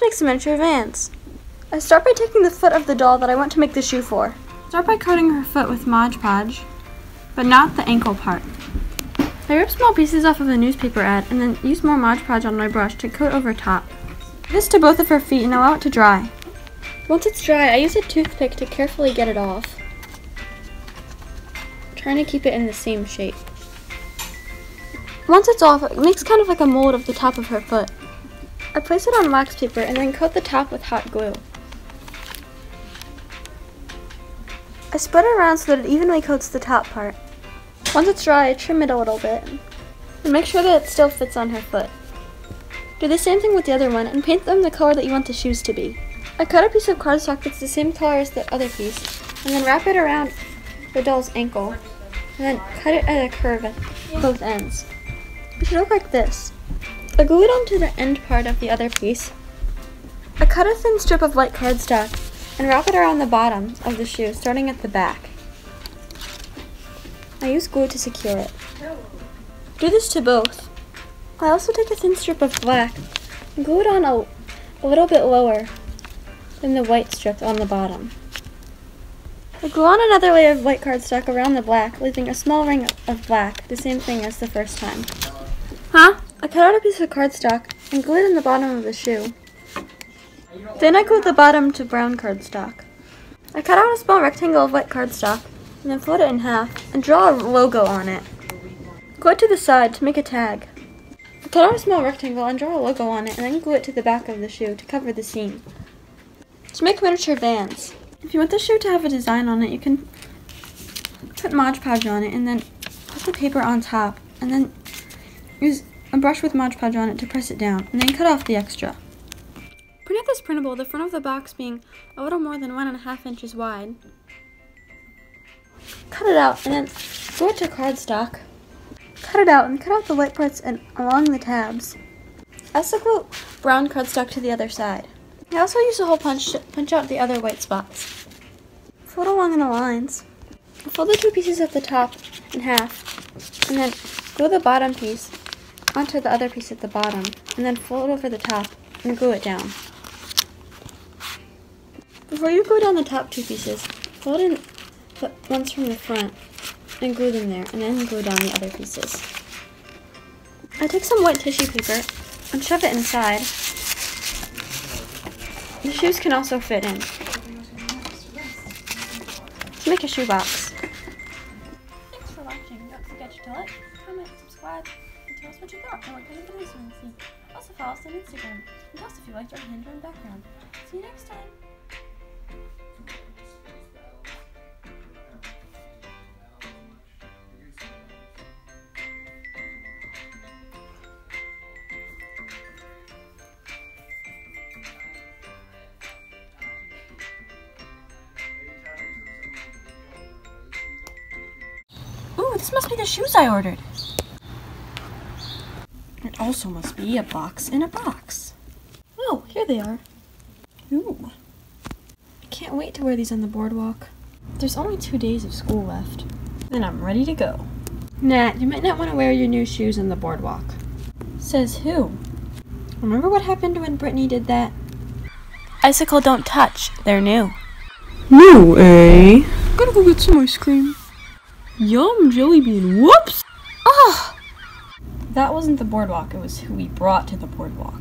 make some miniature vans. I start by taking the foot of the doll that I want to make the shoe for. Start by coating her foot with Mod Podge, but not the ankle part. I rip small pieces off of a newspaper ad and then use more Mod Podge on my brush to coat over top. Do this to both of her feet and allow it to dry. Once it's dry, I use a toothpick to carefully get it off, trying to keep it in the same shape. Once it's off, it makes kind of like a mold of the top of her foot. I place it on wax paper and then coat the top with hot glue. I spread it around so that it evenly coats the top part. Once it's dry, I trim it a little bit and make sure that it still fits on her foot. Do the same thing with the other one and paint them the color that you want the shoes to be. I cut a piece of cardstock that's the same color as the other piece and then wrap it around the doll's ankle and then cut it at a curve at both ends. It should look like this. I glue it onto the end part of the other piece. I cut a thin strip of white cardstock and wrap it around the bottom of the shoe, starting at the back. I use glue to secure it. Do this to both. I also take a thin strip of black and glue it on a little bit lower than the white strip on the bottom. I glue on another layer of white cardstock around the black, leaving a small ring of black, the same thing as the first time. I cut out a piece of cardstock and glue it in the bottom of the shoe. Then I glue the bottom to brown cardstock. I cut out a small rectangle of white cardstock and then fold it in half and draw a logo on it. Glue it to the side to make a tag. I cut out a small rectangle and draw a logo on it and then glue it to the back of the shoe to cover the seam. To make miniature vans. If you want the shoe to have a design on it, you can put Mod Podge on it and then put the paper on top and then use a brush with Mod Podge on it to press it down and then cut off the extra. Print out this printable, the front of the box being a little more than 1.5 inches wide. Cut it out and then glue it to cardstock. Cut it out and cut out the white parts and along the tabs. I also glue brown cardstock to the other side. I also use a hole punch to punch out the other white spots. Fold along in the lines. Fold the two pieces at the top in half and then glue the bottom piece onto the other piece at the bottom and then fold over the top and glue it down. Before you glue down the top two pieces, fold in the ones from the front and glue them there and then glue down the other pieces. I take some white tissue paper and shove it inside. The shoes can also fit in. To make a shoebox. Thanks for watching. Don't forget to like, comment, subscribe, and tell us what you thought and what kind of videos you want to see. Also follow us on Instagram and tell us if you liked our hand-drawn background. See you next time. Ooh, this must be the shoes I ordered. It also must be a box in a box. Oh, here they are. Ooh. I can't wait to wear these on the boardwalk. There's only 2 days of school left. Then I'm ready to go. Nat, you might not want to wear your new shoes on the boardwalk. Says who? Remember what happened when Brittany did that? Icicle don't touch. They're new. New, eh? Gotta go get some ice cream. Yum, jelly bean. Whoops! Oh! That wasn't the boardwalk, it was who we brought to the boardwalk.